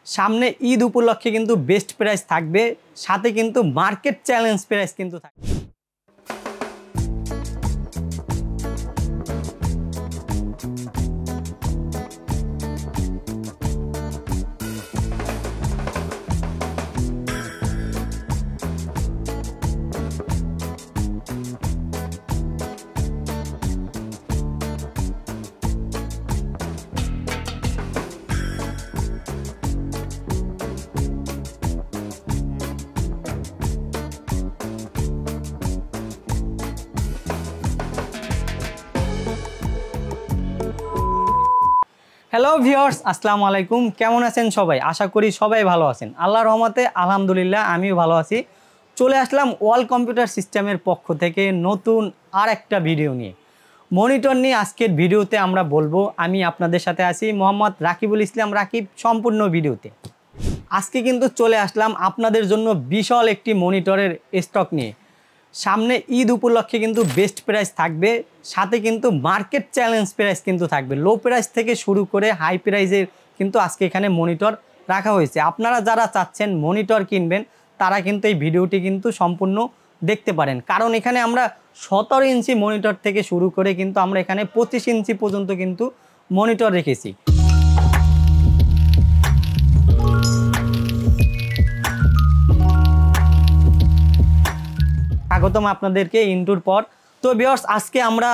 সামনে ঈদ উপলক্ষে কিন্তু বেস্ট প্রাইস থাকবে, সাথে কিন্তু মার্কেট চ্যালেঞ্জ প্রাইস কিন্তু থাকবে। হ্যালো ভিউয়ার্স, আসসালামু আলাইকুম। কেমন আছেন সবাই? আশা করি সবাই ভালো আছেন। আল্লাহর রহমতে আলহামদুলিল্লাহ আমিও ভালো আছি। চলে আসলাম ওয়াল কম্পিউটার সিস্টেমের পক্ষ থেকে নতুন আর একটা ভিডিও নিয়ে। মনিটর নিয়ে আজকের ভিডিওতে আমরা বলবো। আমি আপনাদের সাথে আছি মোহাম্মদ রাকিবুল ইসলাম রাকিব, সম্পূর্ণ ভিডিওতে। আজকে কিন্তু চলে আসলাম আপনাদের জন্য বিশাল একটি মনিটরের স্টক নিয়ে। সামনে ঈদ উপলক্ষে কিন্তু বেস্ট প্রাইস থাকবে, সাথে কিন্তু মার্কেট চ্যালেঞ্জ প্রাইস কিন্তু থাকবে। লো প্রাইস থেকে শুরু করে হাই প্রাইসের কিন্তু আজকে এখানে মনিটর রাখা হয়েছে। আপনারা যারা চাচ্ছেন মনিটর কিনবেন তারা কিন্তু এই ভিডিওটি কিন্তু সম্পূর্ণ দেখতে পারেন, কারণ এখানে আমরা 17 ইঞ্চি মনিটর থেকে শুরু করে কিন্তু আমরা এখানে 25 ইঞ্চি পর্যন্ত কিন্তু মনিটর রেখেছি। স্বাগতম আপনাদেরকে ইন্টুর পর। তো ভিউয়ার্স, আজকে আমরা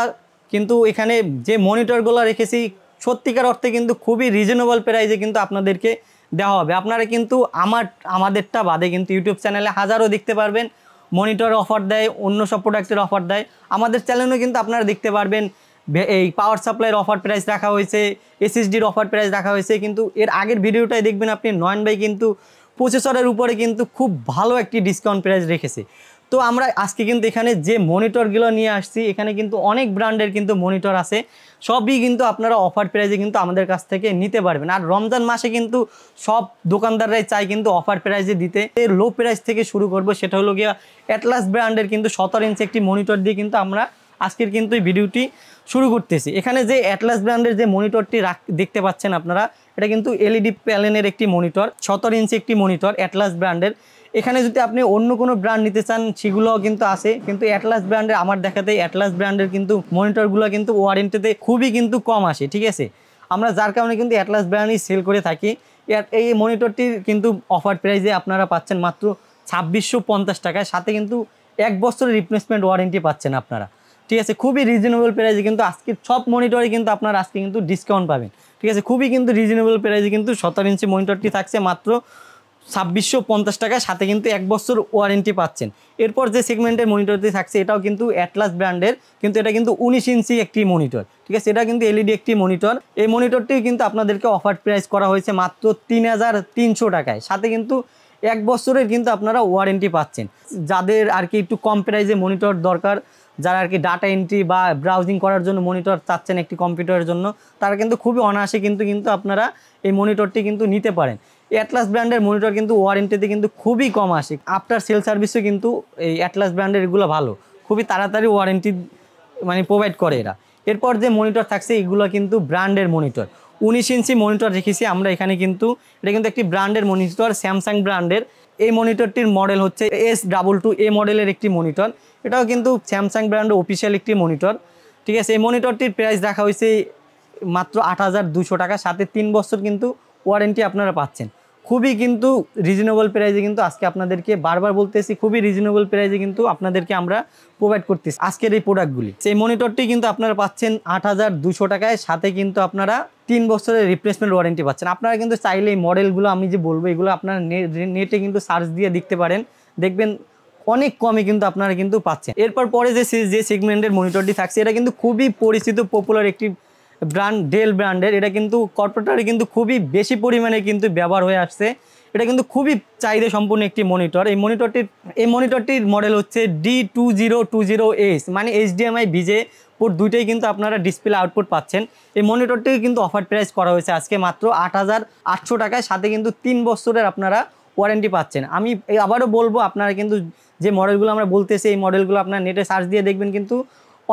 কিন্তু এখানে যে মনিটরগুলো রেখেছি সত্যিকার অর্থে কিন্তু খুবই রিজনেবল প্রাইসে কিন্তু আপনাদেরকে দেওয়া হবে। আপনারা কিন্তু আমাদেরটা বাদে কিন্তু ইউটিউব চ্যানেলে হাজারও দেখতে পারবেন মনিটর অফার দেয়, অন্য সব প্রোডাক্টের অফার দেয়। আমাদের চ্যানেলেও কিন্তু আপনারা দেখতে পারবেন এই পাওয়ার সাপ্লাইয়ের অফার প্রাইস রাখা হয়েছে, এসএসডির অফার প্রাইস রাখা হয়েছে। কিন্তু এর আগের ভিডিওটাই দেখবেন আপনি নয়ন ভাই কিন্তু প্রসেসরের উপরে কিন্তু খুব ভালো একটি ডিসকাউন্ট প্রাইস রেখেছে। তো আমরা আজকে কিন্তু এখানে যে মনিটরগুলো নিয়ে আসছি, এখানে কিন্তু অনেক ব্র্যান্ডের কিন্তু মনিটর আছে, সবই কিন্তু আপনারা অফার প্রাইসে কিন্তু আমাদের কাছ থেকে নিতে পারবেন। আর রমজান মাসে কিন্তু সব দোকানদাররাই চাই কিন্তু অফার প্রাইসে দিতে। লো প্রাইস থেকে শুরু করব, সেটা হলো গিয়া অ্যাটলাস ব্র্যান্ডের কিন্তু 17 ইঞ্চি একটি মনিটর দিয়ে কিন্তু আমরা আজকের কিন্তু এই ভিডিওটি শুরু করতেছি। এখানে যে অ্যাটলাস ব্র্যান্ডের যে মনিটরটি দেখতে পাচ্ছেন আপনারা, এটা কিন্তু এলইডি প্যানেলের একটি মনিটর, 17 ইঞ্চি একটি মনিটর অ্যাটলাস ব্র্যান্ডের। এখানে যদি আপনি অন্য কোনো ব্র্যান্ড নিতে চান সেগুলোও কিন্তু আছে, কিন্তু অ্যাটলাস ব্র্যান্ডের আমার দেখাতে অ্যাটলাস ব্র্যান্ডের কিন্তু মনিটরগুলো কিন্তু ওয়ারেন্টিতে খুবই কিন্তু কম আসে, ঠিক আছে। আমরা যার কারণে কিন্তু অ্যাটলাস ব্র্যান্ডই সেল করে থাকি। এই মনিটরটির কিন্তু অফার প্রাইসে আপনারা পাচ্ছেন মাত্র 2650 টাকায়, সাথে কিন্তু 1 বছরের রিপ্লেসমেন্ট ওয়ারেন্টি পাচ্ছেন আপনারা, ঠিক আছে। খুবই রিজনেবল প্রাইসে কিন্তু আজকে সব মনিটরে কিন্তু আপনারা আজকে কিন্তু ডিসকাউন্ট পাবেন, ঠিক আছে। খুবই কিন্তু রিজনেবল প্রাইসে কিন্তু 17 ইঞ্চি মনিটরটি থাকছে মাত্র 2650 টাকায়, সাথে কিন্তু 1 বছর ওয়ারেন্টি পাচ্ছেন। এরপর যে সেগমেন্টের মনিটরটি থাকছে এটাও কিন্তু অ্যাটলাস ব্র্যান্ডের, কিন্তু এটা কিন্তু 19 ইঞ্চি একটি মনিটর, ঠিক আছে। এটা কিন্তু এলইডি একটি মনিটর। এই মনিটরটি কিন্তু আপনাদেরকে অফার প্রাইস করা হয়েছে মাত্র 3300 টাকায়, সাথে কিন্তু 1 বছরের কিন্তু আপনারা ওয়ারেন্টি পাচ্ছেন। যাদের আর কি একটু কম প্রাইসে মনিটর দরকার, যারা আর কি ডাটা এন্ট্রি বা ব্রাউজিং করার জন্য মনিটর চাচ্ছেন একটি কম্পিউটারের জন্য, তারা কিন্তু খুবই অনায়াসে কিন্তু আপনারা এই মনিটরটি কিন্তু নিতে পারেন। অ্যাটলাস ব্র্যান্ডের মনিটর কিন্তু ওয়ারেন্টিতে কিন্তু খুবই কম আসে। আফটার সেল সার্ভিসও কিন্তু এই অ্যাটলাস ব্র্যান্ডের এগুলো ভালো, খুবই তাড়াতাড়ি ওয়ারেন্টি মানে প্রোভাইড করে এরা। এরপর যে মনিটর থাকছে এগুলো কিন্তু ব্র্যান্ডের মনিটর, 19 ইঞ্চি মনিটর রেখেছি আমরা এখানে। কিন্তু এটা কিন্তু একটি ব্র্যান্ডের মনিটর, স্যামসাং ব্র্যান্ডের। এই মনিটরটির মডেল হচ্ছে S22A মডেলের একটি মনিটর। এটাও কিন্তু স্যামসাং ব্র্যান্ডের অফিসিয়াল একটি মনিটর, ঠিক আছে। এই মনিটরটির প্রাইস রাখা হয়েছে মাত্র 8200 টাকা, সাথে 3 বছর কিন্তু ওয়ারেন্টি আপনারা পাচ্ছেন। খুবই কিন্তু রিজনেবল প্রাইসে কিন্তু আজকে আপনাদেরকে বারবার বলতেছি, খুবই রিজনেবল প্রাইসে কিন্তু আপনাদেরকে আমরা প্রোভাইড করতেছি আজকের এই প্রোডাক্টগুলি। সেই মনিটরটি কিন্তু আপনারা পাচ্ছেন 8200 টাকায়, সাথে কিন্তু আপনারা 3 বছরের রিপ্লেসমেন্ট ওয়ারেন্টি পাচ্ছেন। আপনারা কিন্তু চাইলে এই মডেলগুলো আমি যে বলবো এগুলো আপনারা নেটে কিন্তু সার্চ দিয়ে দেখতে পারেন, দেখবেন অনেক কমে কিন্তু আপনারা কিন্তু পাচ্ছেন। এরপর পরে যে সেগমেন্টের মনিটরটি থাকছে এটা কিন্তু খুবই পরিচিত পপুলার একটি ব্র্যান্ড, ডেল ব্র্যান্ডের। এটা কিন্তু কর্পোরেটরে কিন্তু খুবই বেশি পরিমাণে কিন্তু ব্যবহার হয়ে আসছে। এটা কিন্তু খুবই চাহিদা সম্পন্ন একটি মনিটর। এই মনিটরটির মডেল হচ্ছে D2020S, মানে HDMI ভিজে পোর্ট দুইটাই কিন্তু আপনারা ডিসপ্লে আউটপুট পাচ্ছেন। এই মনিটরটি কিন্তু অফার প্রাইস করা হয়েছে আজকে মাত্র 8800 টাকায়, সাথে কিন্তু 3 বছরের আপনারা ওয়ারেন্টি পাচ্ছেন। আমি আবারও বলবো, আপনারা কিন্তু যে মডেলগুলো আমরা বলতেছি এই মডেলগুলো আপনারা নেটে সার্চ দিয়ে দেখবেন কিন্তু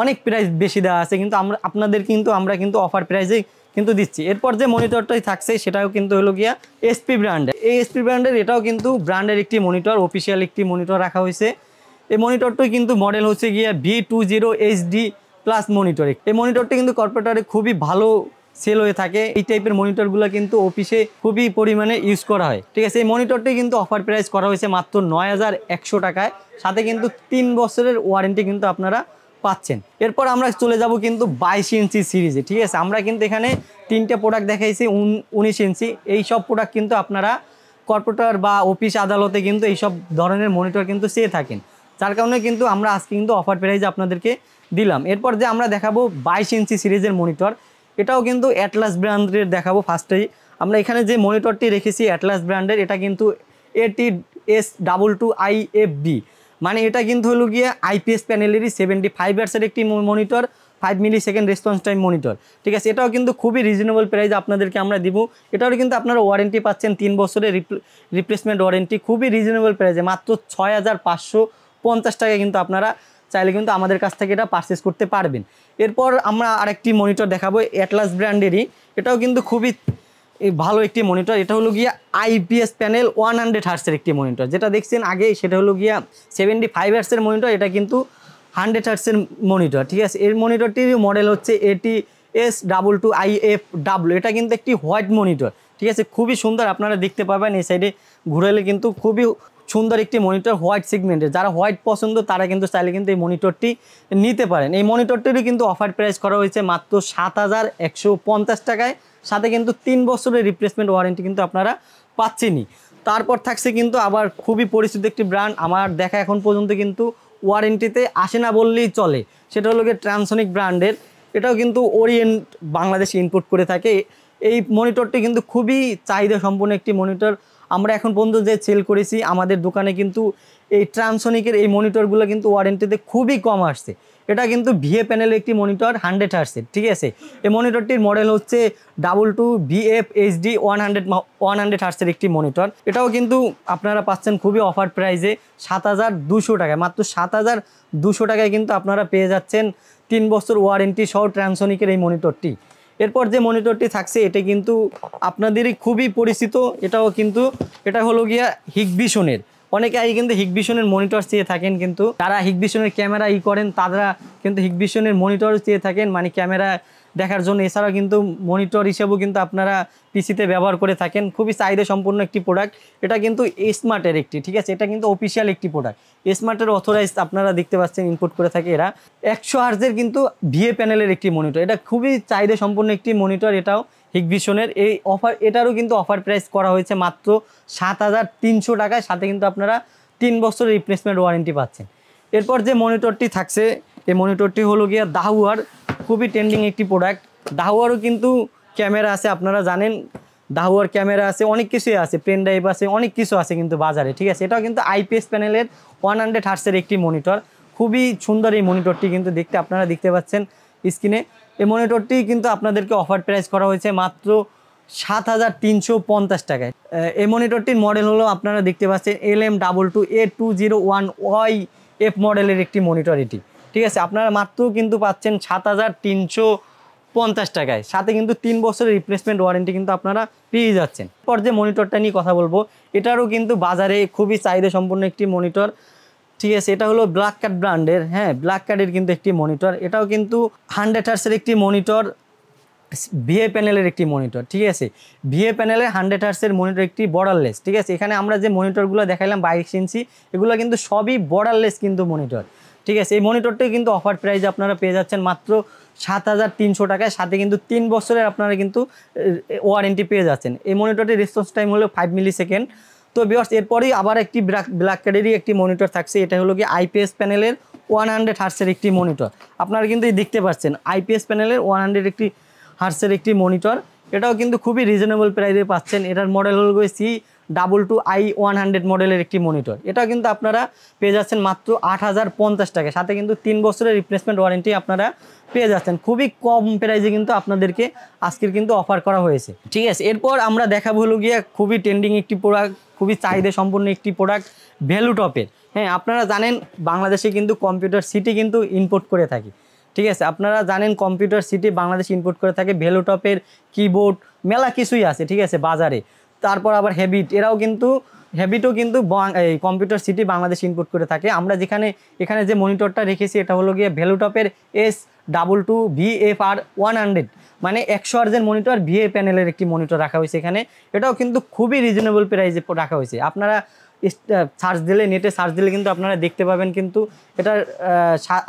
অনেক প্রাইস বেশি দেওয়া আছে, কিন্তু আমরা কিন্তু অফার প্রাইসে কিন্তু দিচ্ছি। এরপর যে মনিটরটাই থাকছে সেটাও কিন্তু হলো গিয়া এসপি ব্র্যান্ডের। এই এসপি ব্র্যান্ডের এটাও কিন্তু ব্র্যান্ডের একটি মনিটর, অফিসিয়াল একটি মনিটর রাখা হয়েছে। এই মনিটরটাই কিন্তু মডেল হচ্ছে গিয়া V20HD প্লাস মনিটর। এই মনিটরটি কিন্তু কর্পোরেটরে খুবই ভালো সেল হয়ে থাকে। এই টাইপের মনিটরগুলো কিন্তু অফিসে খুবই পরিমাণে ইউজ করা হয়, ঠিক আছে। এই মনিটরটি কিন্তু অফার প্রাইস করা হয়েছে মাত্র 9100 টাকায়, সাথে কিন্তু 3 বছরের ওয়ারেন্টি কিন্তু আপনারা পাচ্ছেন। এরপর আমরা চলে যাব কিন্তু 22 ইঞ্চি সিরিজে, ঠিক আছে। আমরা কিন্তু এখানে 3টে প্রোডাক্ট দেখাইছি 19 ইঞ্চি। এই সব প্রোডাক্ট কিন্তু আপনারা কর্পোরেটর বা অফিস আদালতে কিন্তু এইসব ধরনের মনিটর কিন্তু চেয়ে থাকেন, যার কারণে কিন্তু আমরা আজকে কিন্তু অফার প্রাইসে আপনাদেরকে দিলাম। এরপর যে আমরা দেখাবো 22 ইঞ্চি সিরিজের মনিটর, এটাও কিন্তু অ্যাটলাস ব্র্যান্ডের দেখাবো। ফার্স্টেই আমরা এখানে যে মনিটরটি রেখেছি অ্যাটলাস ব্র্যান্ডের, এটা কিন্তু ATS22IFB, মানে এটা কিন্তু হলো গিয়ে আইপিএস প্যানেলেরই 75 হার্টজের একটি মনিটর, 5 মিলি সেকেন্ড রেসপন্স টাইম মনিটর, ঠিক আছে। এটাও কিন্তু খুবই রিজনেবল প্রাইসে আপনাদেরকে আমরা দিব। এটাও কিন্তু আপনারা ওয়ারেন্টি পাচ্ছেন 3 বছরের রিপ্লেসমেন্ট ওয়ারেন্টি, খুবই রিজনেবল প্রাইসে মাত্র 6550 টাকায় কিন্তু আপনারা চাইলে কিন্তু আমাদের কাছ থেকে এটা পারচেস করতে পারবেন। এরপর আমরা আরেকটি মনিটর দেখাবো অ্যাটলাস ব্র্যান্ডেরই, এটাও কিন্তু খুবই ভালো একটি মনিটর। এটা হলো গিয়া আইপিএস প্যানেল 100 হার্টসের একটি মনিটর, যেটা দেখছেন আগে সেটা হলো গিয়া 75 হার্টসের মনিটর, এটা কিন্তু 100 হার্টসের মনিটর, ঠিক আছে। এর মনিটরটির মডেল হচ্ছে ATS22IFW। এটা কিন্তু একটি হোয়াইট মনিটর, ঠিক আছে, খুবই সুন্দর। আপনারা দেখতে পাবেন এই সাইডে ঘুরালে কিন্তু খুবই সুন্দর একটি মনিটর হোয়াইট সেগমেন্টের। যারা হোয়াইট পছন্দ তারা কিন্তু চাইলে কিন্তু এই মনিটরটি নিতে পারেন। এই মনিটরটিরও কিন্তু অফার প্রাইস করা হয়েছে মাত্র 7150 টাকায়, সাথে কিন্তু 3 বছরের রিপ্লেসমেন্ট ওয়ারেন্টি কিন্তু আপনারা পাচ্ছেনই। তারপর থাকছে কিন্তু আবার খুবই পরিচিত একটি ব্র্যান্ড, আমার দেখা এখন পর্যন্ত কিন্তু ওয়ারেন্টিতে আসে না বললেই চলে, সেটা হলো গিয়ে ট্রান্সনিক ব্র্যান্ডের। এটাও কিন্তু ওরিয়েন্ট বাংলাদেশে ইম্পোর্ট করে থাকে। এই মনিটরটি কিন্তু খুবই চাহিদা সম্পন্ন একটি মনিটর। আমরা এখন পর্যন্ত যে সেল করেছি আমাদের দোকানে কিন্তু এই ট্রান্সনিকের এই মনিটরগুলো কিন্তু ওয়ারেন্টিতে খুবই কম আসছে। এটা কিন্তু ভিএ প্যানেলের একটি মনিটর 100 হার্টসের, ঠিক আছে। এই মনিটরটির মডেল হচ্ছে 22VFHD 100 হার্টসের একটি মনিটর। এটাও কিন্তু আপনারা পাচ্ছেন খুবই অফার প্রাইসে 7200 টাকায়, মাত্র 7200 টাকায় কিন্তু আপনারা পেয়ে যাচ্ছেন 3 বছর ওয়ারেন্টি সহ ট্রান্সনিকের এই মনিটরটি। এরপর যে মনিটরটি থাকছে এটা কিন্তু আপনাদেরই খুবই পরিচিত, এটা হলো গিয়া হিগভিশনের। অনেকে কিন্তু হিগভিশনের মনিটর চেয়ে থাকেন, কিন্তু যারা হিগভিশনের ক্যামেরা করেন তারা কিন্তু হিগভিশনের মনিটর চেয়ে থাকেন, মানে ক্যামেরা দেখার জন্য। এছাড়াও কিন্তু মনিটর হিসেবেও কিন্তু আপনারা পিসিতে ব্যবহার করে থাকেন। খুবই চাহিদা সম্পন্ন একটি প্রোডাক্ট। এটা কিন্তু স্মার্টের একটি, ঠিক আছে, এটা কিন্তু অফিসিয়াল একটি প্রোডাক্ট। স্মার্টের অথরাইজ আপনারা দেখতে পাচ্ছেন ইনপুট করে থাকে এরা। 100 হার্টজের কিন্তু ভিএ প্যানেলের একটি মনিটর, এটা খুবই চাহিদা সম্পন্ন একটি মনিটর। এটাও হিগভিশনের। এটারও কিন্তু অফার প্রাইস করা হয়েছে মাত্র 7300 টাকায়, সাথে কিন্তু আপনারা 3 বছরের রিপ্লেসমেন্ট ওয়ারেন্টি পাচ্ছেন। এরপর যে মনিটরটি থাকছে এই মনিটরটি হলো গিয়া দাহুয়ার, খুবই ট্রেন্ডিং একটি প্রোডাক্ট। দাহুয়ারও কিন্তু ক্যামেরা আছে, আপনারা জানেন দাহুয়ার ক্যামেরা আছে, অনেক কিছুই আছে, পেন ড্রাইভ আছে, অনেক কিছু আছে কিন্তু বাজারে, ঠিক আছে। এটাও কিন্তু আইপিএস প্যানেলের 100 হার্টসের একটি মনিটর, খুবই সুন্দর এই মনিটরটি কিন্তু দেখতে, আপনারা দেখতে পাচ্ছেন স্ক্রিনে। এই মনিটরটি কিন্তু আপনাদেরকে অফার প্রাইস করা হয়েছে মাত্র 7350 টাকায়। এই মনিটরটির মডেল হলো আপনারা দেখতে পাচ্ছেন LM22A201YF মডেলের একটি মনিটর এটি, ঠিক আছে। আপনারা মাত্র কিন্তু পাচ্ছেন 7350 টাকায়, সাথে কিন্তু 3 বছরের রিপ্লেসমেন্ট ওয়ারেন্টি কিন্তু আপনারা পেয়ে যাচ্ছেন। এরপর যে মনিটরটা নিয়ে কথা বলবো, এটারও কিন্তু বাজারে খুবই চাহিদা সম্পন্ন একটি মনিটর, ঠিক আছে। এটা হলো ব্ল্যাক কাট ব্র্যান্ডের, হ্যাঁ, ব্ল্যাক কাটের কিন্তু একটি মনিটর। এটাও কিন্তু 100 হার্টসের একটি মনিটর, ভিএ প্যানেলের একটি মনিটর, ঠিক আছে। ভিএ প্যানেলের 100 হার্টসের মনিটর, একটি বর্ডারলেস, ঠিক আছে। এখানে আমরা যে মনিটরগুলো দেখাইলাম 22 ইঞ্চি, এগুলো কিন্তু সবই বর্ডারলেস কিন্তু মনিটর, ঠিক আছে। এই মনিটরটাই কিন্তু অফার প্রাইসে আপনারা পেয়ে যাচ্ছেন মাত্র 7300 টাকায়, সাথে কিন্তু 3 বছরের আপনারা কিন্তু ওয়ারেন্টি পেয়ে যাচ্ছেন। এই মনিটরটির রেসপন্স টাইম হলো 5 মিলি সেকেন্ড। তো ভিউয়ার্স, এরপরেই আবার একটি ব্ল্যাক কাটেরই একটি মনিটর থাকছে, এটা হলো কি আইপিএস প্যানেলের 100 হার্টসের একটি মনিটর। আপনারা কিন্তু দেখতে পাচ্ছেন আইপিএস প্যানেলের 100 হার্টসের একটি মনিটর। এটাও কিন্তু খুবই রিজনেবল প্রাইসে পাচ্ছেন। এটার মডেল হলো C22I100 মডেলের একটি মনিটর। এটাও কিন্তু আপনারা পেয়ে যাচ্ছেন মাত্র 8050 টাকা, সাথে কিন্তু 3 বছরের রিপ্লেসমেন্ট ওয়ারেন্টি আপনারা পেয়ে যাচ্ছেন। খুবই কম প্রাইসে কিন্তু আপনাদেরকে আজকের কিন্তু অফার করা হয়েছে, ঠিক আছে। এরপর আমরা দেখাবো হলো গিয়ে খুবই ট্রেন্ডিং একটি প্রোডাক্ট, খুবই চাহিদা সম্পন্ন একটি প্রোডাক্ট, ভ্যালুটপের। হ্যাঁ, আপনারা জানেন বাংলাদেশে কিন্তু কম্পিউটার সিটি কিন্তু ইম্পোর্ট করে থাকি, ঠিক আছে। আপনারা জানেন কম্পিউটার সিটি বাংলাদেশ ইম্পোর্ট করে থাকে, ভেলোটপের কিবোর্ড মেলা কিছুই আছে, ঠিক আছে বাজারে। তারপর আবার হ্যাবিটও কিন্তু এই কম্পিউটার সিটি বাংলাদেশ ইম্পোর্ট করে থাকে। আমরা এখানে যে মনিটরটা রেখেছি এটা হলো গিয়ে ভেলোটপের S22VFR100, মানে 100 হার্জের মনিটর, ভিএ প্যানেলের একটি মনিটর রাখা হয়েছে এখানে। এটাও কিন্তু খুবই রিজনেবল প্রাইসে রাখা হয়েছে। আপনারা নেটে সার্চ দিলে কিন্তু আপনারা দেখতে পাবেন, কিন্তু এটার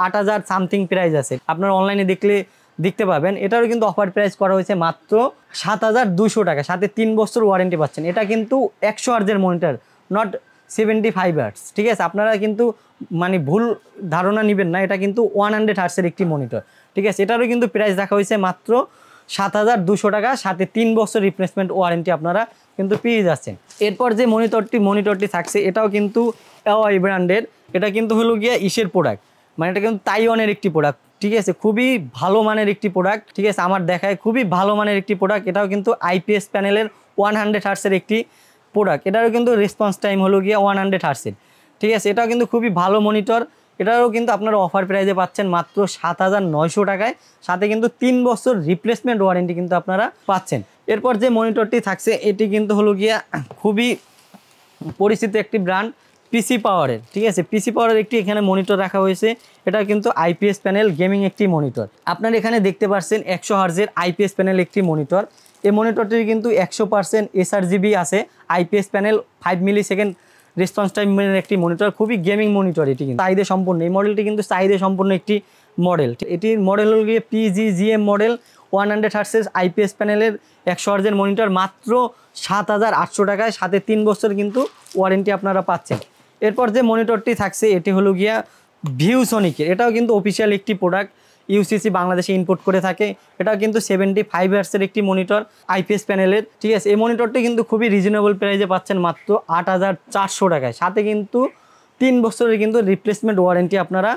8000 সামথিং প্রাইস আছে, আপনারা অনলাইনে দেখতে পাবেন। এটারও কিন্তু অফার প্রাইস করা হয়েছে মাত্র 7200 টাকা, সাথে 3 বছর ওয়ারেন্টি পাচ্ছেন। এটা কিন্তু 100 হার্জের মনিটর, নট 75 হার্টস, ঠিক আছে। আপনারা কিন্তু মানে ভুল ধারণা নেবেন না, এটা কিন্তু 100 হার্টসের একটি মনিটর, ঠিক আছে। এটারও কিন্তু প্রাইস রাখা হয়েছে মাত্র 7200 টাকা, সাথে 3 বছর রিপ্লেসমেন্ট ওয়ারেন্টি আপনারা কিন্তু পেয়ে যাচ্ছেন। এরপর যে মনিটরটি থাকছে এটাও কিন্তু এওয়াই ব্র্যান্ডের। এটা কিন্তু হলো গিয়া ইসের প্রোডাক্ট, মানে এটা কিন্তু তাইওয়ানের একটি প্রোডাক্ট, ঠিক আছে। খুবই ভালো মানের একটি প্রোডাক্ট, ঠিক আছে। আমার দেখায় খুবই ভালো মানের একটি প্রোডাক্ট। এটাও কিন্তু আইপিএস প্যানেলের 100 হার্টসের একটি প্রোডাক্ট। এটারও কিন্তু রেসপন্স টাইম হলো গিয়ে 100 হার্টসের, ঠিক আছে। এটাও কিন্তু খুবই ভালো মনিটর। এটারও কিন্তু আপনারা অফার প্রাইসে পাচ্ছেন মাত্র 7900 টাকায়, সাথে কিন্তু 3 বছর রিপ্লেসমেন্ট ওয়ারেন্টি কিন্তু আপনারা পাচ্ছেন। এরপর যে মনিটরটি থাকছে এটি কিন্তু হলো গিয়া খুবই পরিচিত একটি ব্র্যান্ড, পিসি পাওয়ারের, ঠিক আছে। পিসি পাওয়ারের একটি এখানে মনিটর রাখা হয়েছে। এটা কিন্তু আইপিএস প্যানেল গেমিং একটি মনিটর। আপনারা এখানে দেখতে পাচ্ছেন 100 হার্জের আইপিএস প্যানেল একটি মনিটর। এই মনিটরটির কিন্তু 100% এসআরজিবি আছে, আইপিএস প্যানেল, 5 মিলি সেকেন্ড রেসপন্স টাইমের একটি মনিটর, খুবই গেমিং মনিটর। এটি কিন্তু চাহিদা সম্পূর্ণ, এই মডেলটি কিন্তু চাহিদা সম্পূর্ণ একটি মডেল। এটির মডেল হল গিয়ে PGGM মডেল, 100 হার্টসের আইপিএস প্যানেলের 100 হার্জের মনিটর, মাত্র 7800 টাকায়, সাথে 3 বছর কিন্তু ওয়ারেন্টি আপনারা পাচ্ছেন। এরপর যে মনিটরটি থাকছে এটি হলো গিয়া ভিউসনিকের। এটাও কিন্তু অফিসিয়াল একটি প্রোডাক্ট, ইউসিসি বাংলাদেশে ইম্পোর্ট করে থাকে। এটাও কিন্তু 75 হার্টসের একটি মনিটর আইপিএস প্যানেলের, ঠিক আছে। এই মনিটরটি কিন্তু খুবই রিজনেবল প্রাইসে পাচ্ছেন মাত্র 8400 টাকায়, সাথে কিন্তু 3 বছরের কিন্তু রিপ্লেসমেন্ট ওয়ারেন্টি আপনারা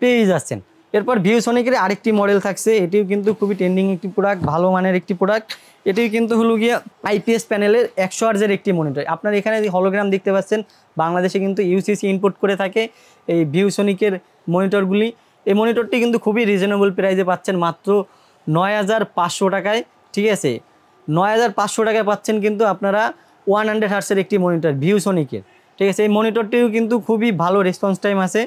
পেয়ে যাচ্ছেন। এরপর ভিউসনিকের আরেকটি মডেল থাকছে, এটিও কিন্তু খুবই ট্রেন্ডিং একটি প্রোডাক্ট, ভালো মানের একটি প্রোডাক্ট। এটিও কিন্তু হলো গিয়া আইপিএস প্যানেলের 100 হার্জের একটি মনিটর। আপনারা এখানে হলোগ্রাম দেখতে পাচ্ছেন, বাংলাদেশে কিন্তু ইউসিসি ইম্পোর্ট করে থাকে এই ভিউসনিকের মনিটরগুলি। এই মনিটরটি কিন্তু খুবই রিজনেবল প্রাইসে পাচ্ছেন মাত্র 9500 টাকায়, ঠিক আছে। 9500 টাকায় পাচ্ছেন কিন্তু আপনারা 100 হার্টসের একটি মনিটর ভিউসনিকের, ঠিক আছে। এই মনিটরটিও কিন্তু খুবই ভালো রেসপন্স টাইম আছে,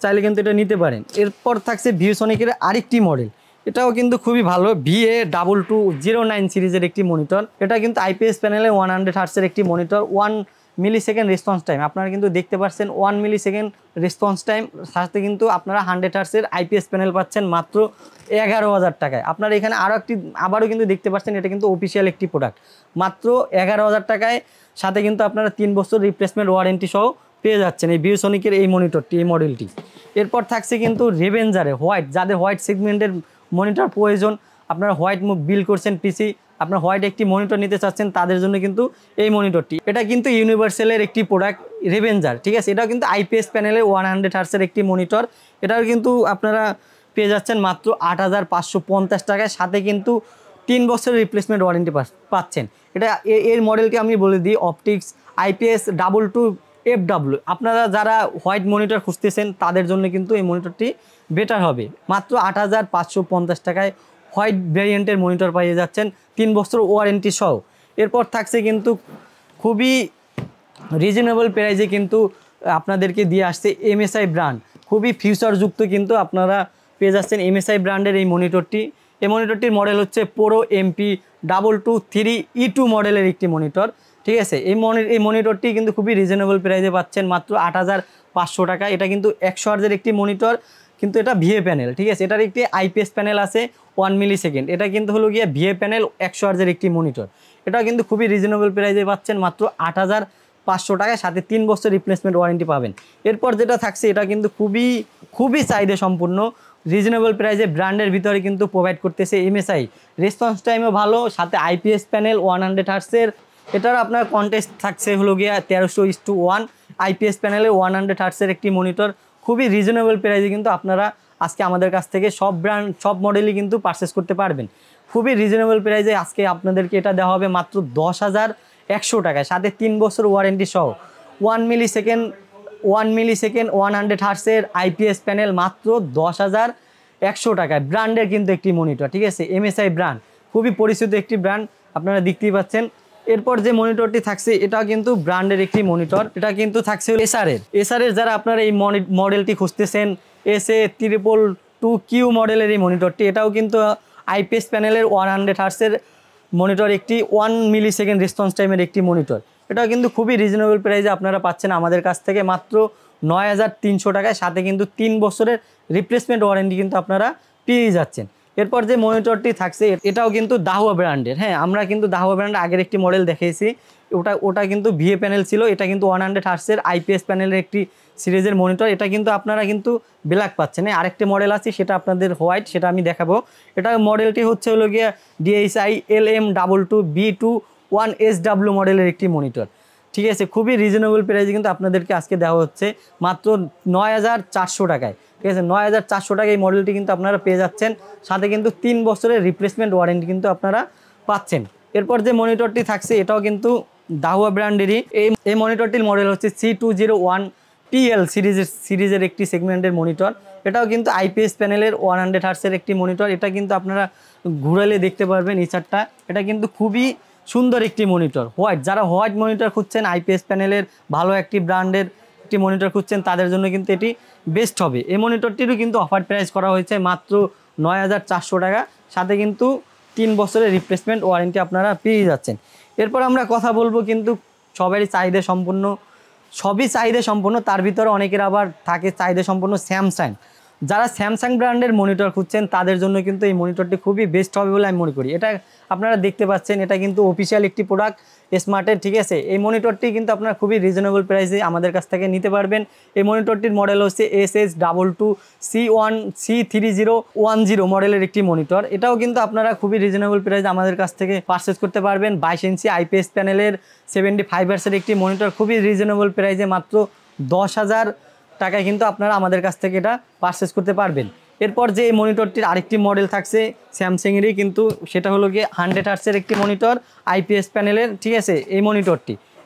চাইলে কিন্তু এটা নিতে পারেন। এরপর থাকছে ভিউসনিকের আরেকটি মডেল, এটাও কিন্তু খুবই ভালো, VA2209 সিরিজের একটি মনিটর। এটা কিন্তু আইপিএস প্যানেলে 100 হার্টসের একটি মনিটর, 1 মিলি সেকেন্ড রেসপন্স টাইম। আপনারা কিন্তু দেখতে পাচ্ছেন 1 মিলি সেকেন্ড রেসপন্স টাইম, সাথে কিন্তু আপনারা 100 হার্টসের আইপিএস প্যানেল পাচ্ছেন মাত্র 11000 টাকায়। আপনারা এখানে আবারও কিন্তু দেখতে পাচ্ছেন, এটা কিন্তু অফিসিয়াল একটি প্রোডাক্ট, মাত্র 11000 টাকায়, সাথে কিন্তু আপনারা 3 বছর রিপ্লেসমেন্ট ওয়ারেন্টি সহ পেয়ে যাচ্ছেন এই ভিউসনিকের এই মনিটরটি, এই মডেলটি। এরপর থাকছে কিন্তু রেভেঞ্জারে হোয়াইট, যাদের হোয়াইট সেগমেন্টের মনিটর প্রয়োজন, আপনারা হোয়াইট মুভ বিল করছেন পিসি, আপনার হোয়াইট একটি মনিটর নিতে চাচ্ছেন, তাদের জন্য কিন্তু এই মনিটরটি। এটা কিন্তু ইউনিভার্সালের একটি প্রোডাক্ট রেভেঞ্জার, ঠিক আছে। এটাও কিন্তু আইপিএস প্যানেলের 100 হার্টসের একটি মনিটর। এটাও কিন্তু আপনারা পেয়ে যাচ্ছেন মাত্র 8550 টাকায়, সাথে কিন্তু 3 বছরের রিপ্লেসমেন্ট ওয়ারেন্টি পাচ্ছেন। এটা এর মডেলটি আমি বলে দিই, অপটিক্স IPS 22FW। আপনারা যারা হোয়াইট মনিটর খুঁজতেছেন তাদের জন্য কিন্তু এই মনিটরটি বেটার হবে। মাত্র 8550 টাকায় হোয়াইট ভ্যারিয়েন্টের মনিটর পেয়ে যাচ্ছেন 3 বছর ওয়ারেন্টি সহ। এরপর থাকছে কিন্তু খুবই রিজনেবল প্রাইসে কিন্তু আপনাদেরকে দিয়ে আসছে MSI ব্র্যান্ড, খুবই ফিউচারযুক্ত কিন্তু আপনারা পেয়ে যাচ্ছেন MSI ব্র্যান্ডের এই মনিটরটি। এই মনিটরটির মডেল হচ্ছে Pro MP223E2 মডেলের একটি মনিটর, ঠিক আছে। এই মনিটরটি কিন্তু খুবই রিজনেবল প্রাইসে পাচ্ছেন মাত্র 8500 টাকা। এটা কিন্তু 100 হার্জের একটি মনিটর, কিন্তু এটা VA প্যানেল, ঠিক আছে। এটার একটি আইপিএস প্যানেল আছে 1 মিলি সেকেন্ড। এটা কিন্তু হলো গিয়ে VA প্যানেল 100 হার্জের একটি মনিটর। এটা কিন্তু খুবই রিজনেবল প্রাইসে পাচ্ছেন মাত্র 8500 টাকায়, সাথে 3 বছর রিপ্লেসমেন্ট ওয়ারেন্টি পাবেন। এরপর যেটা থাকছে এটা কিন্তু খুবই চাহিদা সম্পূর্ণ, রিজনেবল প্রাইসে ব্র্যান্ডের ভিতরে কিন্তু প্রোভাইড করতেছে MSI। রেসপন্স টাইমও ভালো, সাথে আইপিএস প্যানেল 100 হার্টসের। এটার আপনার কন্টেস্ট থাকছে হলো গিয়া 1300:1 আইপিএস প্যানেলে 100 হার্টসের একটি মনিটর। খুবই রিজনেবল প্রাইসে কিন্তু আপনারা আজকে আমাদের কাছ থেকে সব মডেলই কিন্তু পারচেস করতে পারবেন। খুবই রিজনেবল প্রাইসে আজকে আপনাদেরকে এটা দেওয়া হবে মাত্র 10100 টাকায়, সাথে 3 বছর ওয়ারেন্টি সহ। 1 মিলি সেকেন্ড 100 হার্টসের আইপিএস প্যানেল মাত্র টাকায় ব্র্যান্ডের কিন্তু একটি মনিটর, ঠিক আছে, MSI ব্র্যান্ড, খুবই পরিচিত একটি ব্র্যান্ড, আপনারা দেখতেই পাচ্ছেন। এরপর যে মনিটরটি থাকছে এটাও কিন্তু ব্র্যান্ডের একটি মনিটর, এটা কিন্তু থাকছে এসআরের যারা আপনারা এই মডেলটি খুঁজতেছেন SA222Q মডেলের এই মনিটরটি, এটাও কিন্তু IPS প্যানেলের 100 হার্টসের মনিটর, একটি 1 মিলিসেকেন্ড রেসপন্স টাইমের একটি মনিটর। এটাও কিন্তু খুবই রিজনেবল প্রাইসে আপনারা পাচ্ছেন আমাদের কাছ থেকে মাত্র 9300 টাকায়, সাথে কিন্তু 3 বছরের রিপ্লেসমেন্ট ওয়ারেন্টি কিন্তু আপনারা পেয়ে যাচ্ছেন। এরপর যে মনিটরটি থাকছে এটাও কিন্তু দাহুয়া ব্র্যান্ডের। হ্যাঁ, আমরা কিন্তু দাহুয়া ব্র্যান্ডের আগের একটি মডেল দেখিয়েছি, ওটা কিন্তু VA প্যানেল ছিল, এটা কিন্তু 100 হার্টসের IPS প্যানেলের একটি সিরিজের মনিটর। এটা কিন্তু আপনারা কিন্তু ব্ল্যাক পাচ্ছেন। আরেকটি মডেল আছে সেটা আপনাদের হোয়াইট, সেটা আমি দেখাবো। এটা মডেলটি হচ্ছে হলো গিয়ে DSI LM221SW মডেলের একটি মনিটর, ঠিক আছে, খুবই রিজনেবল প্রাইসে কিন্তু আপনাদেরকে আজকে দেওয়া হচ্ছে মাত্র 9400 টাকায়, ঠিক আছে। 9400 টাকায় এই মডেলটি কিন্তু আপনারা পেয়ে যাচ্ছেন, সাথে কিন্তু 3 বছরের রিপ্লেসমেন্ট ওয়ারেন্টি কিন্তু আপনারা পাচ্ছেন। এরপর যে মনিটরটি থাকছে এটাও কিন্তু দাহুয়া ব্র্যান্ডেরই। এই মনিটরটির মডেল হচ্ছে C201PL সিরিজের একটি সেগমেন্টের মনিটর। এটাও কিন্তু IPS প্যানেলের 100 হার্টসের একটি মনিটর। এটা কিন্তু আপনারা ঘুরালে দেখতে পারবেন ইচারটা, এটা কিন্তু খুবই সুন্দর একটি মনিটর, হোয়াইট। যারা হোয়াইট মনিটর খুঁজছেন, IPS প্যানেলের ভালো একটি ব্র্যান্ডের একটি মনিটর খুঁজছেন, তাদের জন্য কিন্তু এটি বেস্ট হবে। এই মনিটরটিরও কিন্তু অফার প্রাইস করা হয়েছে মাত্র 9400 টাকা, সাথে কিন্তু 3 বছরের রিপ্লেসমেন্ট ওয়ারেন্টি আপনারা পেয়ে যাচ্ছেন। এরপর আমরা কথা বলবো কিন্তু সবই চাহিদা সম্পন্ন, তার ভিতরে অনেকের আবার থাকে চাহিদা সম্পন্ন স্যামসাং। যারা স্যামসাং ব্র্যান্ডের মনিটর খুঁজছেন তাদের জন্য কিন্তু এই মনিটরটি খুবই বেস্ট হবে বলে আমি মনে করি। এটা আপনারা দেখতে পাচ্ছেন, এটা কিন্তু অফিসিয়াল একটি প্রোডাক্ট স্মার্টের, ঠিক আছে। এই মনিটরটি কিন্তু আপনারা খুবই রিজনেবল প্রাইসে আমাদের কাছ থেকে নিতে পারবেন। এই মনিটরটির মডেল হচ্ছে SS22C3010 মডেলের একটি মনিটর। এটাও কিন্তু আপনারা খুবই রিজনেবল প্রাইসে আমাদের কাছ থেকে পারচেস করতে পারবেন। 22 ইঞ্চি IPS প্যানেলের 75 হার্টসের একটি মনিটর, খুবই রিজনেবল প্রাইসে মাত্র 10,000 টাকায় কিন্তু আপনারা আমাদের কাছ থেকে এটা পারচেস করতে পারবেন। এরপর যে এই মনিটরটির আরেকটি মডেল থাকছে স্যামসাংয়েরই, কিন্তু সেটা হলো গিয়ে 100 হার্টসের একটি মনিটর IPS প্যানেলের, ঠিক আছে।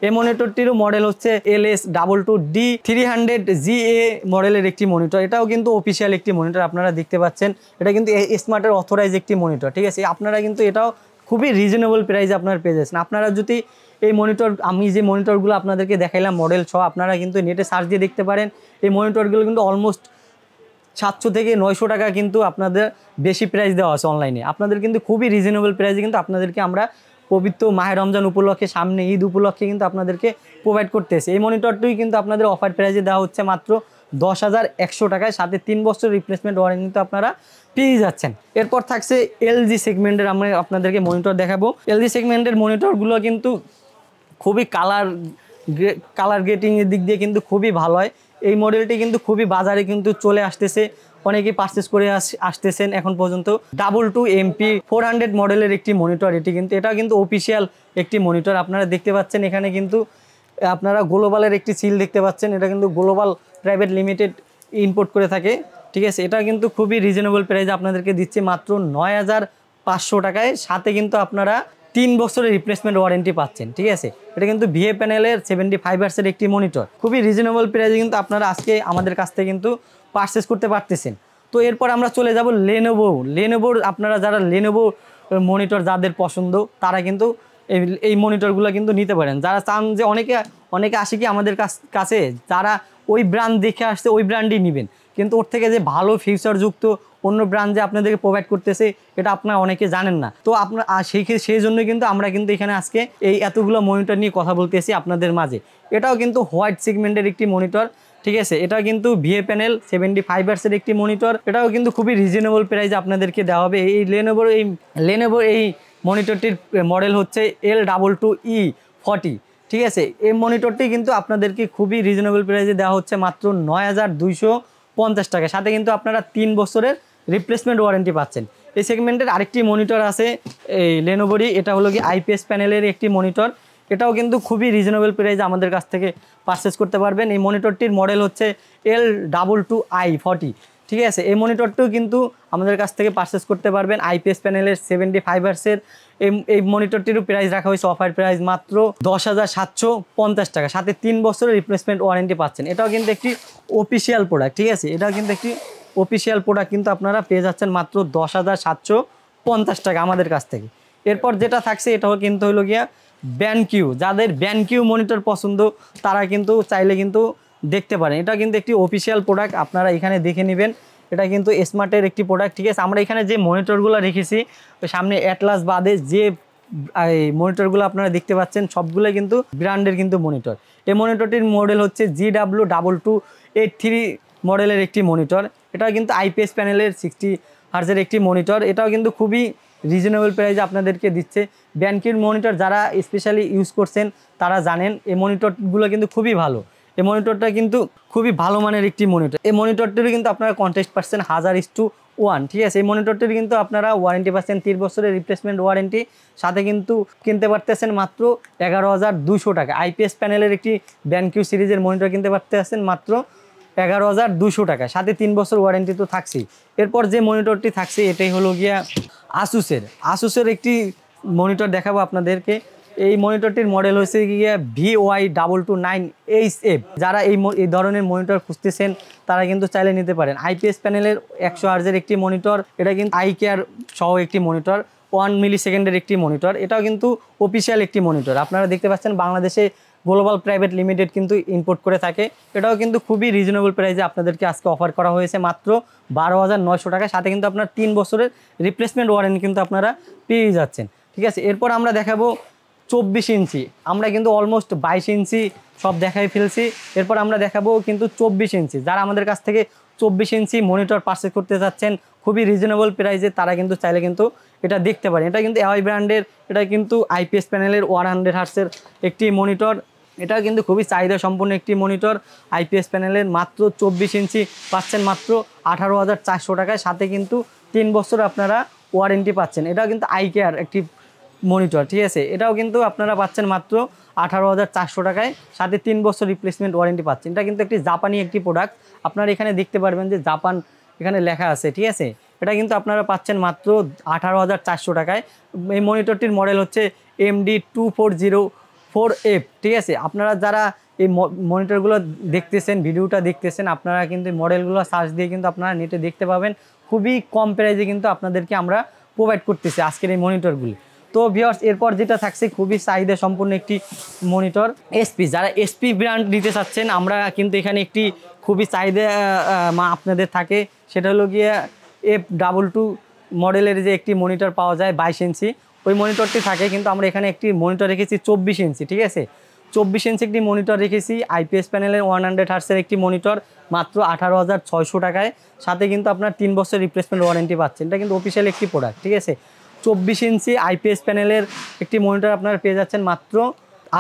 এই মনিটরটিরও মডেল হচ্ছে LS22D300GA মডেলের একটি মনিটর। এটাও কিন্তু অফিসিয়াল একটি মনিটর, আপনারা দেখতে পাচ্ছেন। এটা কিন্তু স্মার্টের অথরাইজ একটি মনিটর, ঠিক আছে। আপনারা কিন্তু এটাও খুবই রিজনেবল প্রাইসে আপনারা পেয়ে যাচ্ছেন। আপনারা যদি এই মনিটর, আমি যে মনিটরগুলো আপনাদেরকে দেখাইলাম মডেল সহ, আপনারা কিন্তু নেটে সার্চ দিয়ে দেখতে পারেন। এই মনিটরগুলো কিন্তু অলমোস্ট 700 থেকে 900 টাকা কিন্তু আপনাদের বেশি প্রাইস দেওয়া আছে অনলাইনে। আপনাদের কিন্তু খুবই রিজনেবল প্রাইসে কিন্তু আপনাদেরকে আমরা পবিত্র মাহে রমজান উপলক্ষে, সামনে ঈদ উপলক্ষে কিন্তু আপনাদেরকে প্রোভাইড করতেছে। এই মনিটরটি কিন্তু আপনাদের অফার প্রাইসে দেওয়া হচ্ছে মাত্র 10,100 টাকায়, সাথে 3 বছর রিপ্লেসমেন্ট ওয়ারেন্টি কিন্তু আপনারা পেয়ে যাচ্ছেন। এরপর থাকছে LG সেগমেন্টের, আমরা আপনাদেরকে মনিটর দেখাবো। LG সেগমেন্টের মনিটরগুলো কিন্তু খুবই কালার গ্রেটিংয়ের দিক দিয়ে কিন্তু খুবই ভালো হয়। এই মডেলটি কিন্তু খুবই বাজারে কিন্তু চলে আসতেছে, অনেকেই পারচেস করে আসতেছেন এখন পর্যন্ত। 22MP400 মডেলের একটি মনিটর এটি, কিন্তু এটা কিন্তু অফিসিয়াল একটি মনিটর। আপনারা দেখতে পাচ্ছেন এখানে কিন্তু আপনারা গ্লোবালের একটি সিল দেখতে পাচ্ছেন, এটা কিন্তু গ্লোবাল প্রাইভেট লিমিটেড ইম্পোর্ট করে থাকে, ঠিক আছে। এটা কিন্তু খুবই রিজনেবল প্রাইসে আপনাদেরকে দিচ্ছে মাত্র 9500 টাকায়, সাথে কিন্তু আপনারা 3 বছরের রিপ্লেসমেন্ট ওয়ারেন্টি পাচ্ছেন, ঠিক আছে। এটা কিন্তু VA প্যানেলের 75 হার্টসের একটি মনিটর, খুবই রিজনেবল প্রাইসে কিন্তু আপনারা আজকে আমাদের কাছ থেকে কিন্তু পারচেস করতে পারতেছেন। তো এরপর আমরা চলে যাব লেনোভোর। আপনারা যারা লেনোভো মনিটর যাদের পছন্দ, তারা কিন্তু এই মনিটরগুলো কিন্তু নিতে পারেন। যারা চান যে অনেকে আসে কি আমাদের কাছে, যারা ওই ব্র্যান্ড দেখে আসছে ওই ব্র্যান্ডই নেবেন, কিন্তু ওর থেকে যে ভালো ফিউচারযুক্ত অন্য ব্র্যান্ড যে আপনাদেরকে প্রোভাইড করতেছে এটা আপনারা অনেকে জানেন না। তো আপনার সেই জন্য কিন্তু আমরা কিন্তু এখানে আজকে এই এতগুলো মনিটর নিয়ে কথা বলতেছি আপনাদের মাঝে। এটাও কিন্তু হোয়াইট সেগমেন্টের একটি মনিটর, ঠিক আছে। এটা কিন্তু VA প্যানেল 75 হার্টসের একটি মনিটর। এটাও কিন্তু খুবই রিজনেবল প্রাইসে আপনাদেরকে দেওয়া হবে। এই লেনোভোর এই মনিটরটির মডেল হচ্ছে L22E40, ঠিক আছে। এই মনিটরটি কিন্তু আপনাদেরকে খুবই রিজনেবল প্রাইসে দেওয়া হচ্ছে মাত্র 9250 টাকা, সাথে কিন্তু আপনারা 3 বছরের রিপ্লেসমেন্ট ওয়ারেন্টি পাচ্ছেন। এই সেগমেন্টের আরেকটি মনিটর আছে এই লেনোভোরই, এটা হলো কি IPS প্যানেলের একটি মনিটর। এটাও কিন্তু খুবই রিজনেবল প্রাইসে আমাদের কাছ থেকে পারচেস করতে পারবেন। এই মনিটরটির মডেল হচ্ছে L22i40, ঠিক আছে। এই মনিটরটিও কিন্তু আমাদের কাছ থেকে পারচেস করতে পারবেন। IPS প্যানেলের 75 হার্টসের এই মনিটরটিরও প্রাইস রাখা হয়েছে অফার প্রাইস মাত্র 10,750 টাকা, সাথে 3 বছরের রিপ্লেসমেন্ট ওয়ারেন্টি পাচ্ছেন। এটাও কিন্তু একটি অফিসিয়াল প্রোডাক্ট, ঠিক আছে। এটাও কিন্তু একটি অফিসিয়াল প্রোডাক্ট কিন্তু আপনারা পেয়ে যাচ্ছেন মাত্র 10,750 টাকা আমাদের কাছ থেকে। এরপর যেটা থাকছে এটা কিন্তু হলো গিয়া ব্যানকিউ, যাদের ব্যানকিউ মনিটর পছন্দ তারা কিন্তু চাইলে কিন্তু দেখতে পারেন। এটা কিন্তু একটি অফিসিয়াল প্রোডাক্ট, আপনারা এখানে দেখে নেবেন। এটা কিন্তু স্মার্টের একটি প্রোডাক্ট, ঠিক আছে। আমরা এখানে যে মনিটরগুলো রেখেছি সামনে অ্যাটলাস বাদে যে এই মনিটরগুলো আপনারা দেখতে পাচ্ছেন সবগুলো কিন্তু ব্র্যান্ডের কিন্তু মনিটর। এই মনিটরটির মডেল হচ্ছে GW2283 মডেলের একটি মনিটর। এটাও কিন্তু আইপিএস প্যানেলের 60 হার্জের একটি মনিটর। এটাও কিন্তু খুবই রিজনেবল প্রাইসে আপনাদেরকে দিচ্ছে। ব্যানকিউর মনিটর যারা স্পেশালি ইউজ করছেন তারা জানেন এই মনিটরগুলো কিন্তু খুবই ভালো। এই মনিটরটা কিন্তু খুবই ভালো মানের একটি মনিটর। এই মনিটরটিরও কিন্তু আপনারা কন্টেস্ট পাচ্ছেন 1000:1, ঠিক আছে। এই মনিটরটির কিন্তু আপনারা ওয়ারেন্টি পাচ্ছেন 3 বছরের রিপ্লেসমেন্ট ওয়ারেন্টি, সাথে কিন্তু কিনতে পারতেছেন মাত্র 11,200 টাকা। আইপিএস প্যানেলের একটি ব্যানকিউ সিরিজের মনিটর কিনতে পারতেছেন মাত্র 11,200 টাকা, সাথে 3 বছর ওয়ারেন্টি তো থাকছেই। এরপর যে মনিটরটি থাকছে এটাই হলো গিয়া আসুসের একটি মনিটর দেখাবো আপনাদেরকে। এই মনিটরটির মডেল হচ্ছে গিয়ে VY229HF। যারা এই ধরনের মনিটর খুঁজতেছেন তারা কিন্তু চাইলে নিতে পারেন। আইপিএস প্যানেলের 100 হার্জের একটি মনিটর, এটা কিন্তু আই কেয়ার সহ একটি মনিটর, 1 মিলি সেকেন্ডের একটি মনিটর। এটাও কিন্তু অফিসিয়াল একটি মনিটর, আপনারা দেখতে পাচ্ছেন বাংলাদেশে গ্লোবাল প্রাইভেট লিমিটেড কিন্তু ইম্পোর্ট করে থাকে। এটাও কিন্তু খুবই রিজনেবল প্রাইসে আপনাদেরকে আজকে অফার করা হয়েছে মাত্র 12,900 টাকা, সাথে কিন্তু আপনার 3 বছরের রিপ্লেসমেন্ট ওয়ারেন্টি কিন্তু আপনারা পেয়ে যাচ্ছেন, ঠিক আছে। এরপর আমরা দেখাবো 24 ইঞ্চি। আমরা কিন্তু অলমোস্ট 22 ইঞ্চি সব দেখাই ফেলছি। এরপর আমরা দেখাবো কিন্তু 24 ইঞ্চি। যারা আমাদের কাছ থেকে 24 ইঞ্চি মনিটর পারচেজ করতে যাচ্ছেন খুবই রিজনেবল প্রাইসে, তারা কিন্তু চাইলে কিন্তু এটা দেখতে পারেন। এটা কিন্তু এওয়াই ব্র্যান্ডের, এটা কিন্তু আইপিএস প্যানেলের 100 হার্টসের একটি মনিটর। এটা কিন্তু খুবই চাহিদা সম্পন্ন একটি মনিটর। আইপিএস প্যানেলের মাত্র 24 ইঞ্চি পাচ্ছেন মাত্র 18,400 টাকায়, সাথে কিন্তু 3 বছর আপনারা ওয়ারেন্টি পাচ্ছেন। এটাও কিন্তু আই কেয়ার একটি মনিটর, ঠিক আছে। এটাও কিন্তু আপনারা পাচ্ছেন মাত্র 18,400 টাকায়, সাথে 3 বছর রিপ্লেসমেন্ট ওয়ারেন্টি পাচ্ছেন। এটা কিন্তু একটি জাপানি একটি প্রোডাক্ট, আপনারা এখানে দেখতে পারবেন যে জাপান এখানে লেখা আছে, ঠিক আছে। এটা কিন্তু আপনারা পাচ্ছেন মাত্র 18,400 টাকায়। এই মনিটরটির মডেল হচ্ছে MD2404F, ঠিক আছে। আপনারা যারা এই মনিটরগুলো দেখতেছেন, ভিডিওটা দেখতেছেন, আপনারা কিন্তু মডেলগুলো সার্চ দিয়ে কিন্তু আপনারা নেটে দেখতে পাবেন। খুবই কম প্রাইসে কিন্তু আপনাদেরকে আমরা প্রোভাইড করতেছি আজকের এই মনিটরগুলি। তো ভিউয়ার্স, এরপর যেটা থাকছে খুবই চাহিদা সম্পন্ন একটি মনিটর এসপি। যারা এসপি ব্র্যান্ড নিতে চাচ্ছেন, আমরা কিন্তু এখানে একটি খুবই চাহিদা আপনাদের থাকে, সেটা হলো গিয়ে F22 মডেলের যে একটি মনিটর পাওয়া যায় 22 ইঞ্চি, ওই মনিটরটি থাকে। কিন্তু আমরা এখানে একটি মনিটর রেখেছি 24 ইঞ্চি, ঠিক আছে। 24 ইঞ্চি একটি মনিটর রেখেছি, আইপিএস প্যানেলের 100 হার্টসের একটি মনিটর মাত্র 18,600 টাকায়, সাথে কিন্তু আপনার 3 বছর রিপ্লেসমেন্ট ওয়ারেন্টি পাচ্ছেন। এটা কিন্তু অফিসিয়াল একটি প্রোডাক্ট, ঠিক আছে। 24 ইঞ্চি আইপিএস প্যানেলের একটি মনিটর আপনারা পেয়ে যাচ্ছেন মাত্র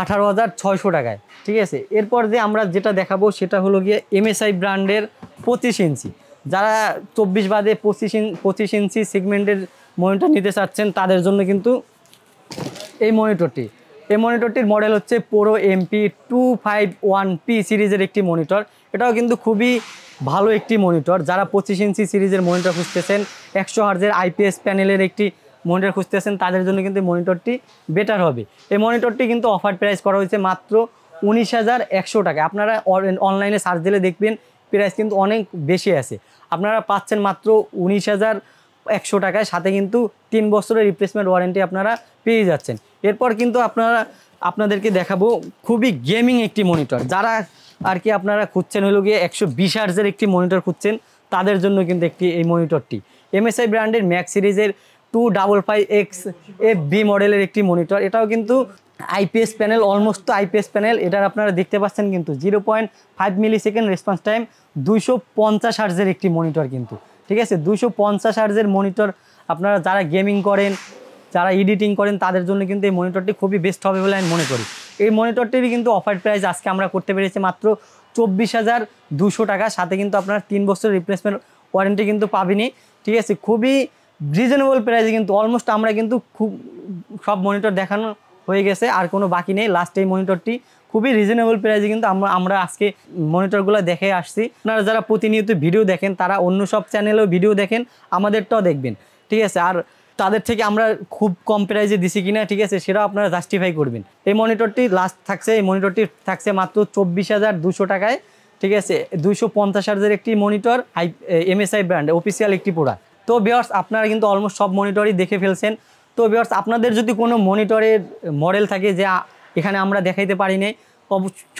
18,600 টাকায়, ঠিক আছে। এরপর যে আমরা যেটা দেখাবো সেটা হলো গিয়ে MSI ব্র্যান্ডের 25 ইঞ্চি। যারা 24 বাদে 25 ইঞ্চি সেগমেন্টের মনিটর নিতে চাচ্ছেন তাদের জন্য কিন্তু এই মনিটরটির মডেল হচ্ছে Pro MP251P সিরিজের একটি মনিটর। এটাও কিন্তু খুবই ভালো একটি মনিটর। যারা 25 ইঞ্চি সিরিজের মনিটর খুঁজতেছেন, 100 হার্জের আইপিএস প্যানেলের একটি মনিটর খুঁজতেছেন, তাদের জন্য কিন্তু মনিটরটি বেটার হবে। এই মনিটরটি কিন্তু অফার প্রাইস করা হয়েছে মাত্র 19,100 টাকা। আপনারা অনলাইনে সার্চ দিলে দেখবেন প্রাইস কিন্তু অনেক বেশি আছে। আপনারা পাচ্ছেন মাত্র 19,100 টাকায়, সাথে কিন্তু 3 বছরের রিপ্লেসমেন্ট ওয়ারেন্টি আপনারা পেয়ে যাচ্ছেন। এরপর কিন্তু আপনাদেরকে দেখাবো খুবই গেমিং একটি মনিটর। যারা আর কি আপনারা খুঁজছেন হলো গিয়ে 120 হার্জের একটি মনিটর খুঁজছেন, তাদের জন্য কিন্তু এই মনিটরটি MSI ব্র্যান্ডের ম্যাক্স সিরিজের 255XFB মডেলের একটি মনিটর। এটাও কিন্তু আইপিএস প্যানেল, অলমোস্ট তো আইপিএস প্যানেল। এটার আপনারা দেখতে পাচ্ছেন কিন্তু 0.5 মিলি সেকেন্ড রেসপন্স টাইম, 250 হার্জের একটি মনিটর কিন্তু, ঠিক আছে। 250 হার্জের মনিটর আপনারা যারা গেমিং করেন, যারা এডিটিং করেন, তাদের জন্য কিন্তু এই মনিটরটি খুবই বেস্ট হবে বলে আমি মনে করি। এই মনিটরটিরই কিন্তু অফার প্রাইস আজকে আমরা করতে পেরেছি মাত্র 24,200 টাকা, সাথে কিন্তু আপনার 3 বছর রিপ্লেসমেন্ট ওয়ারেন্টি কিন্তু পাবেনি, ঠিক আছে। খুবই রিজনেবল প্রাইসে কিন্তু অলমোস্ট আমরা কিন্তু খুব সব মনিটর দেখানো হয়ে গেছে, আর কোনো বাকি নেই। লাস্ট এই মনিটরটি খুবই রিজনেবল প্রাইসে কিন্তু আমরা আজকে মনিটরগুলো দেখে আসছি। আপনারা যারা প্রতিনিয়ত ভিডিও দেখেন, তারা অন্য সব চ্যানেলেও ভিডিও দেখেন, আমাদেরটাও দেখবেন, ঠিক আছে। আর তাদের থেকে আমরা খুব কম প্রাইসে দিছি কিনা, ঠিক আছে, সেটাও আপনারা জাস্টিফাই করবেন। এই মনিটরটি লাস্ট থাকছে, এই মনিটরটি থাকছে মাত্র 24,200 টাকায়, ঠিক আছে, 250 হার্জের একটি মনিটর, MSI ব্র্যান্ড অফিসিয়াল একটি প্রোডাক্ট। তো ভিউয়ার্স আপনারা কিন্তু অলমোস্ট সব মনিটরই দেখে ফেলছেন। তো ভিউয়ার্স আপনাদের যদি কোনো মনিটরের মডেল থাকে যে এখানে আমরা দেখাইতে পারি নাই,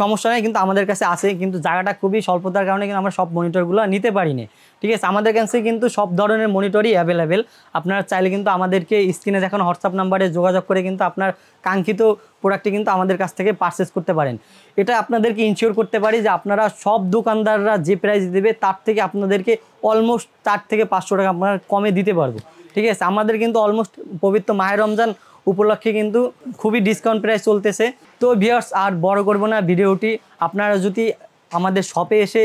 সমস্যা নেই, কিন্তু আমাদের কাছে আছে, কিন্তু জায়গাটা খুবই স্বল্পতার কারণে কিন্তু আমরা সব মনিটরগুলো নিতে পারি না। ঠিক আছে, আমাদের কাছে কিন্তু সব ধরনের মনিটরই অ্যাভেলেবেল। আপনারা চাইলে কিন্তু আমাদেরকে স্ক্রিনে দেখানো হোয়াটসঅ্যাপ নাম্বারে যোগাযোগ করে কিন্তু আপনার কাঙ্ক্ষিত প্রোডাক্টটি কিন্তু আমাদের কাছ থেকে পারচেস করতে পারেন। এটা আপনাদেরকে ইনশিওর করতে পারি যে আপনারা সব দোকানদাররা যে প্রাইস দেবে তার থেকে আপনাদেরকে অলমোস্ট 4 থেকে 500 টাকা আপনারা কমে দিতে পারবো। ঠিক আছে, আমাদের কিন্তু অলমোস্ট পবিত্র মাহে রমজান উপলক্ষে কিন্তু খুবই ডিসকাউন্ট প্রাইস চলতেছে। তো ভিউয়ার্স আর বড় করব না ভিডিওটি, আপনারা যদি আমাদের শপে এসে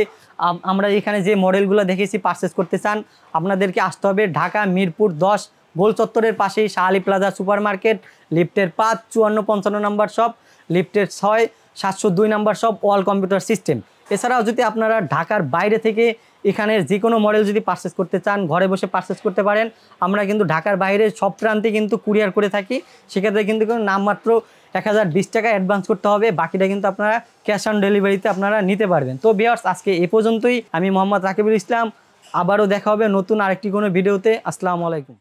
আমরা এখানে যে মডেলগুলো দেখেছি পারচেস করতে চান, আপনাদেরকে আসতে হবে ঢাকা মিরপুর 10 গোল চত্বরের পাশেই Shah Ali plaza super market, লিফটের 5 5455 নাম্বার শপ, লিফটের 6 702 number shop, all computer system. এছাড়াও যদি আপনারা ঢাকার বাইরে থেকে এখানের যে কোনো মডেল যদি পারচেস করতে চান, ঘরে বসে পারচেস করতে পারেন। আমরা কিন্তু ঢাকার বাইরে সব প্রান্তে কিন্তু কুরিয়ার করে থাকি। সেক্ষেত্রে কিন্তু নামমাত্র 1020 টাকা অ্যাডভান্স করতে হবে, বাকিটা কিন্তু আপনারা ক্যাশ অন ডেলিভারিতে আপনারা নিতে পারবেন। তো ভিউয়ার্স আজকে এ পর্যন্তই। আমি মোহাম্মদ রাকিবুল ইসলাম, আবারও দেখা হবে নতুন আরেকটি কোনো ভিডিওতে। আসসালামু আলাইকুম।